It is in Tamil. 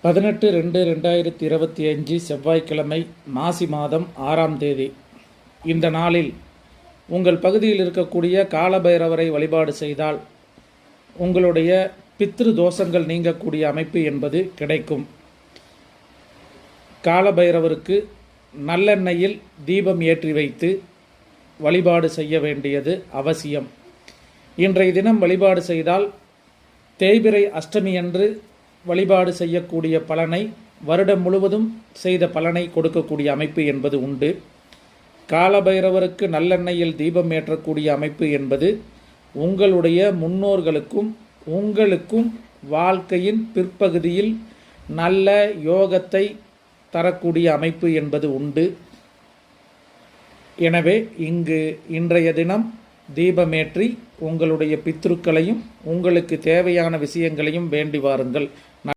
18-2-2025 செவ்வாய்க்கிழமை மாசி மாதம் 6ஆம் தேதி. இந்த நாளில் உங்கள் பகுதியில் இருக்கக்கூடிய காலபைரவரை வழிபாடு செய்தால் உங்களுடைய பித்ரு தோஷங்கள் நீங்கக்கூடிய அமைப்பு என்பது கிடைக்கும். காலபைரவருக்கு நல்லெண்ணெயில் தீபம் ஏற்றி வைத்து வழிபாடு செய்ய வேண்டியது அவசியம். இன்றைய தினம் வழிபாடு செய்தால் தேய்பிறை அஷ்டமியன்று வழிபாடு செய்யக்கூடிய பலனை வருடம் முழுவதும் செய்த பலனை கொடுக்கக்கூடிய அமைப்பு என்பது உண்டு. காலபைரவருக்கு நல்லெண்ணெயில் தீபம் ஏற்றக்கூடிய அமைப்பு என்பது உங்களுடைய முன்னோர்களுக்கும் உங்களுக்கும் வாழ்க்கையின் பிற்பகுதியில் நல்ல யோகத்தை தரக்கூடிய அமைப்பு என்பது உண்டு. எனவே இன்றைய தினம் தீபமேற்றி உங்களுடைய பித்ருக்களையும் உங்களுக்கு தேவையான விஷயங்களையும் வேண்டி வாருங்கள்.